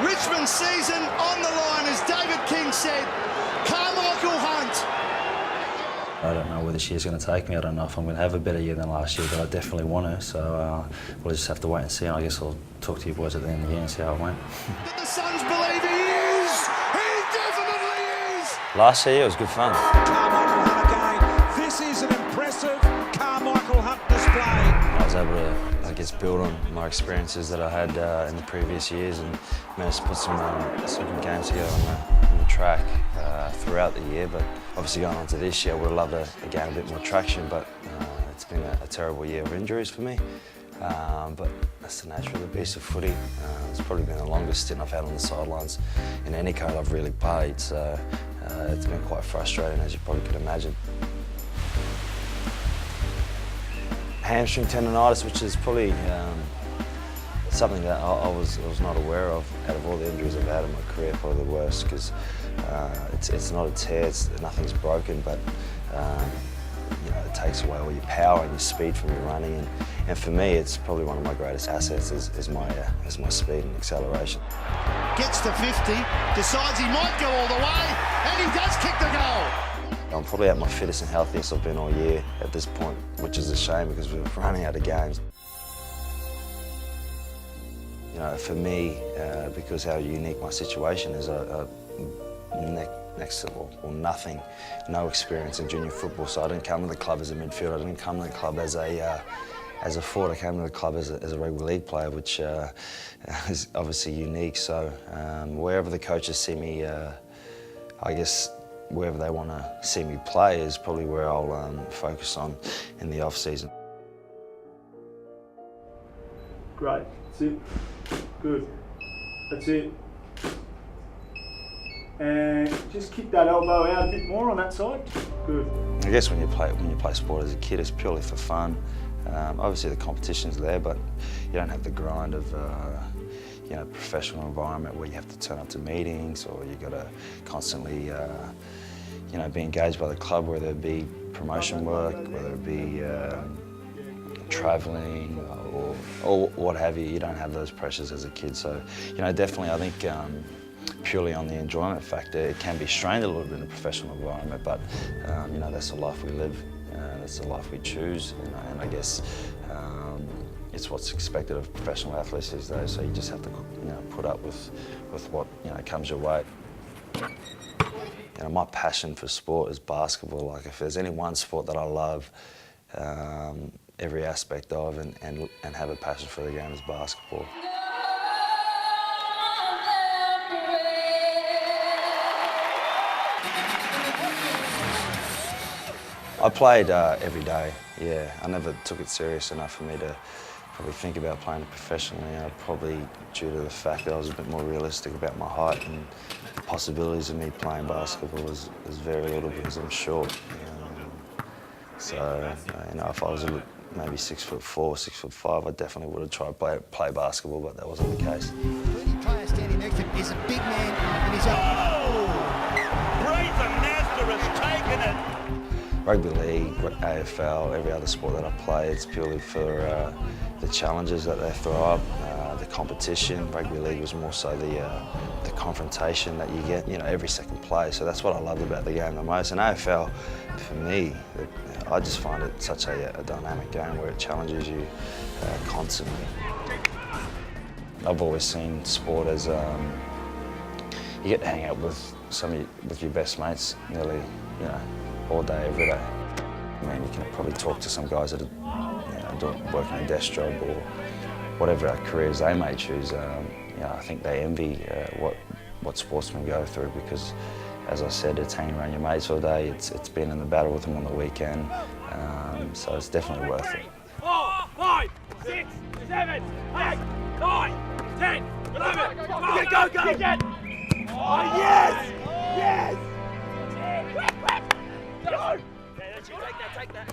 Richmond's season on the line, as David King said. Karmichael Hunt. I don't know where this year's going to take me. I don't know if I'm going to have a better year than last year, but I definitely want to. So we'll just have to wait and see. And I guess I'll talk to you boys at the end of the year and see how it went. Did the Suns believe he is? He definitely is! Last year it was good fun. Karmichael Hunt again. This is an impressive Karmichael Hunt display. I was able to, I guess, build on my experiences that I had in the previous years and managed to put some good games together on the track throughout the year. But obviously going on to this year, I would have loved to gain a bit more traction, but it's been a terrible year of injuries for me. But that's the nature of the beast of footy. It's probably been the longest stint I've had on the sidelines in any code I've really played, so it's been quite frustrating, as you probably could imagine. Hamstring tendonitis, which is probably something that I was not aware of. Out of all the injuries I've had in my career, probably the worst, because it's not a tear, nothing's broken, but you know, it takes away all your power and your speed from your running. And for me, it's probably one of my greatest assets is my speed and acceleration. Gets to 50, decides he might go all the way, and he does kick the goal. I'm probably at my fittest and healthiest I've been all year at this point, which is a shame because we're running out of games. You know, for me, because how unique my situation is, next to or nothing, no experience in junior football. So I didn't come to the club as a midfielder. I didn't come to the club as a forward. I came to the club as a rugby league player, which is obviously unique. So wherever the coaches see me, I guess wherever they want to see me play is probably where I'll focus on in the off season. Great. That's it. Good. That's it. And just kick that elbow out a bit more on that side. Good. I guess when you play sport as a kid, it's purely for fun. Obviously the competition's there, but you don't have the grind of you know, professional environment where you have to turn up to meetings, or you got to constantly you know, be engaged by the club, whether it be promotion work, whether it be travelling or what have you. You don't have those pressures as a kid. So, you know, definitely I think purely on the enjoyment factor, it can be strained a little bit in a professional environment, but you know, that's the life we live, that's the life we choose, you know, and I guess it's what's expected of professional athletes these days, so you just have to, you know, put up with what, you know, comes your way. You know, my passion for sport is basketball. Like, if there's any one sport that I love every aspect of and have a passion for the game, is basketball. I played every day, yeah. I never took it serious enough for me to probably think about playing it professionally. Probably due to the fact that I was a bit more realistic about my height, and the possibilities of me playing basketball was very little because I'm short. So, you know, if I was maybe 6'4", 6'5", I definitely would have tried to play basketball, but that wasn't the case. The player standing next to him is a big man, and he's has taken it. Rugby league, AFL, every other sport that I play, it's purely for the challenges that they throw up, the competition. Rugby league was more so the confrontation that you get, you know, every second play. So that's what I loved about the game the most. And AFL, for me, I just find it such a dynamic game where it challenges you constantly. I've always seen sport as you get to hang out with with your best mates nearly, you know, all day, every day. I mean, you can probably talk to some guys that are working a desk job or whatever careers they may choose. You know, I think they envy what sportsmen go through because, as I said, it's hanging around your mates all day. It's being in the battle with them on the weekend. So it's definitely worth it. 4, 5, 6, 7, 8, 9, 10, 11. Go! Oh, yes! Yes! Go! Yeah, that's you. Take that.